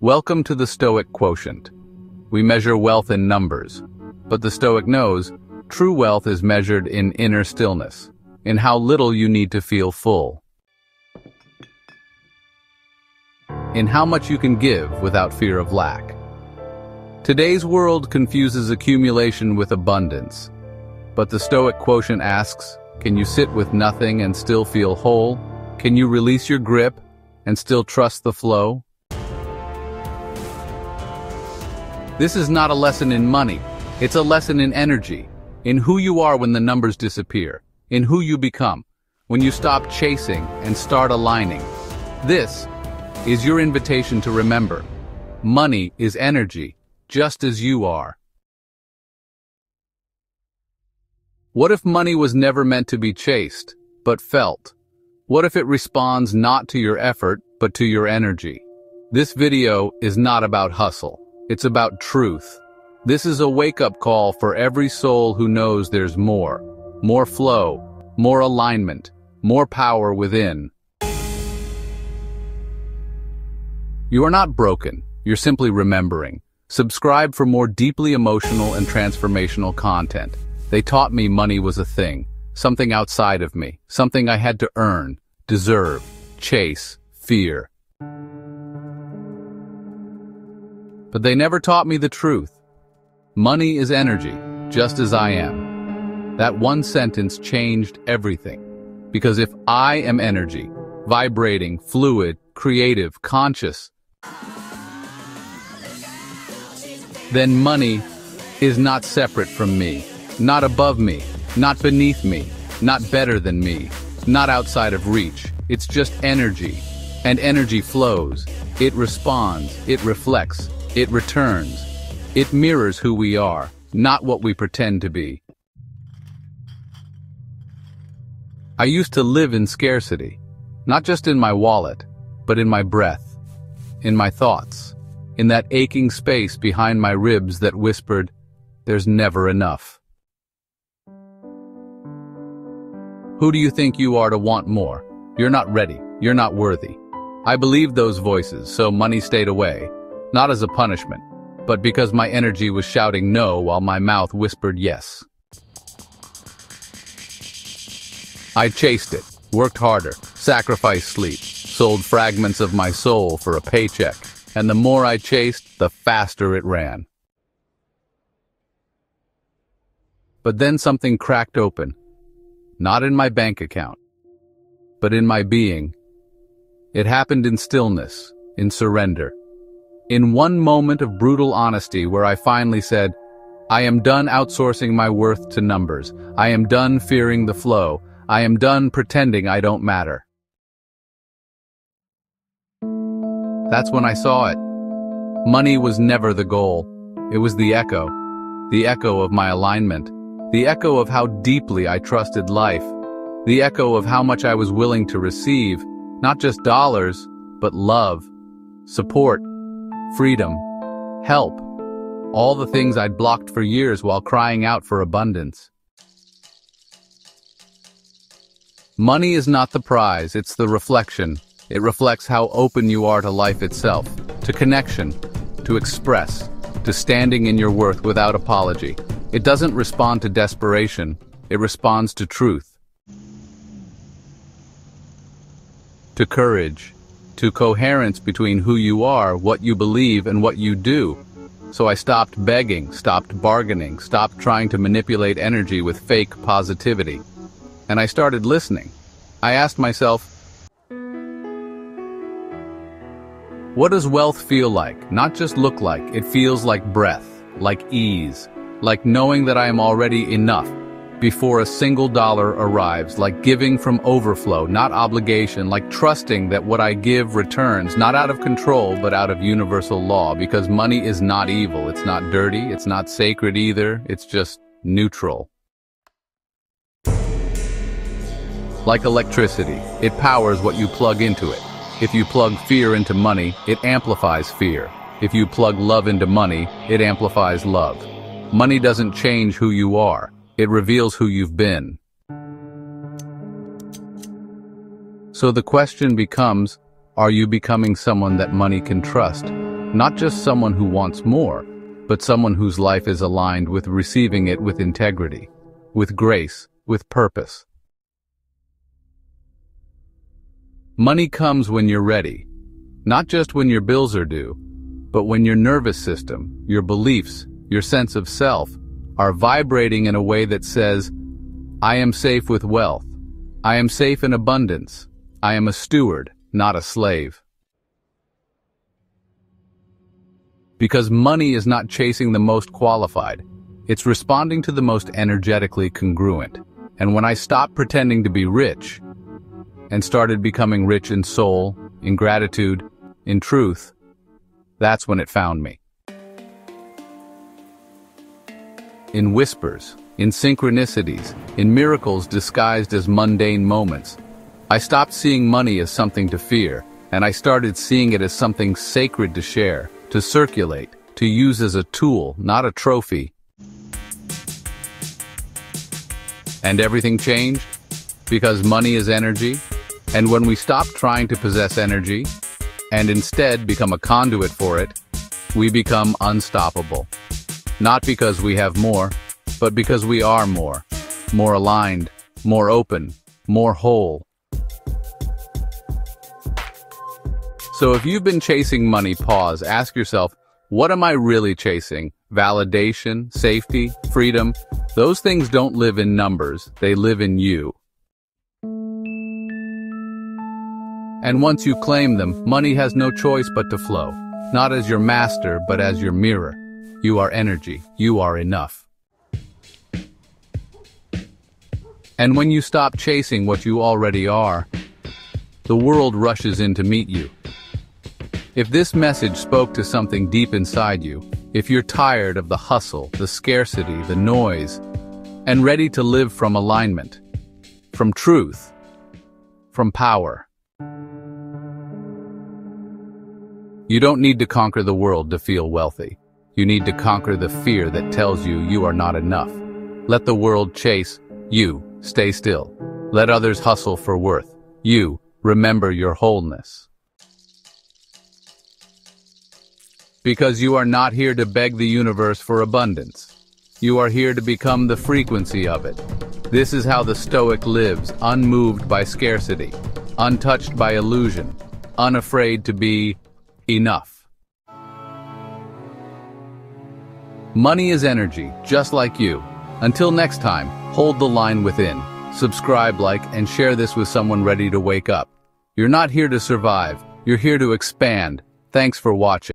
Welcome to the Stoic quotient. We measure wealth in numbers, but the Stoic knows true wealth is measured in inner stillness, in how little you need to feel full, in how much you can give without fear of lack. Today's world confuses accumulation with abundance, but the Stoic quotient asks, can you sit with nothing and still feel whole? Can you release your grip and still trust the flow? This is not a lesson in money, it's a lesson in energy, in who you are when the numbers disappear, in who you become, when you stop chasing and start aligning. This is your invitation to remember, money is energy, just as you are. What if money was never meant to be chased, but felt? What if it responds not to your effort, but to your energy? This video is not about hustle. It's about truth. This is a wake-up call for every soul who knows there's more flow, more alignment, more power within. You are not broken, you're simply remembering. Subscribe for more deeply emotional and transformational content. They taught me money was a thing, something outside of me, something I had to earn, deserve, chase, fear. But they never taught me the truth. Money is energy, just as I am. That one sentence changed everything. Because if I am energy, vibrating, fluid, creative, conscious, then money is not separate from me, not above me, not beneath me, not better than me, not outside of reach. It's just energy. And energy flows. It responds, it reflects, it returns. It mirrors who we are, not what we pretend to be. I used to live in scarcity, not just in my wallet, but in my breath, in my thoughts, in that aching space behind my ribs that whispered, there's never enough. Who do you think you are to want more? You're not ready. You're not worthy. I believed those voices, so money stayed away. Not as a punishment, but because my energy was shouting no while my mouth whispered yes. I chased it, worked harder, sacrificed sleep, sold fragments of my soul for a paycheck, and the more I chased, the faster it ran. But then something cracked open, not in my bank account, but in my being. It happened in stillness, in surrender. In one moment of brutal honesty where I finally said, I am done outsourcing my worth to numbers. I am done fearing the flow. I am done pretending I don't matter. That's when I saw it. Money was never the goal. It was the echo of my alignment, the echo of how deeply I trusted life, the echo of how much I was willing to receive, not just dollars, but love, support, freedom, help, all the things I'd blocked for years while crying out for abundance. Money is not the prize, it's the reflection. It reflects how open you are to life itself, to connection, to express, to standing in your worth without apology. It doesn't respond to desperation, it responds to truth, to courage, to coherence between who you are, what you believe, and what you do. So I stopped begging, stopped bargaining, stopped trying to manipulate energy with fake positivity. And I started listening. I asked myself, what does wealth feel like? Not just look like. It feels like breath, like ease, like knowing that I am already enough before a single dollar arrives, like giving from overflow, not obligation, like trusting that what I give returns, not out of control, but out of universal law, because money is not evil, it's not dirty, it's not sacred either, it's just neutral. Like electricity, it powers what you plug into it. If you plug fear into money, it amplifies fear. If you plug love into money, it amplifies love. Money doesn't change who you are. It reveals who you've been. So the question becomes, are you becoming someone that money can trust? Not just someone who wants more, but someone whose life is aligned with receiving it with integrity, with grace, with purpose. Money comes when you're ready, not just when your bills are due, but when your nervous system, your beliefs, your sense of self are vibrating in a way that says, I am safe with wealth. I am safe in abundance. I am a steward, not a slave. Because money is not chasing the most qualified. It's responding to the most energetically congruent. And when I stopped pretending to be rich and started becoming rich in soul, in gratitude, in truth, that's when it found me. In whispers, in synchronicities, in miracles disguised as mundane moments, I stopped seeing money as something to fear, and I started seeing it as something sacred to share, to circulate, to use as a tool, not a trophy. And everything changed because money is energy, and when we stop trying to possess energy and instead become a conduit for it, we become unstoppable. Not because we have more, but because we are more aligned, more open, more whole. So if you've been chasing money, pause, ask yourself, what am I really chasing? Validation, safety, freedom? Those things don't live in numbers, they live in you. And once you claim them, money has no choice but to flow, not as your master, but as your mirror. You are energy, you are enough. And when you stop chasing what you already are, the world rushes in to meet you. If this message spoke to something deep inside you, if you're tired of the hustle, the scarcity, the noise, and ready to live from alignment, from truth, from power, you don't need to conquer the world to feel wealthy. You need to conquer the fear that tells you you are not enough. Let the world chase, you stay still. Let others hustle for worth. You remember your wholeness. Because you are not here to beg the universe for abundance. You are here to become the frequency of it. This is how the Stoic lives, unmoved by scarcity, untouched by illusion, unafraid to be enough. Money is energy, just like you. Until next time, hold the line within. Subscribe, like, and share this with someone ready to wake up. You're not here to survive. You're here to expand. Thanks for watching.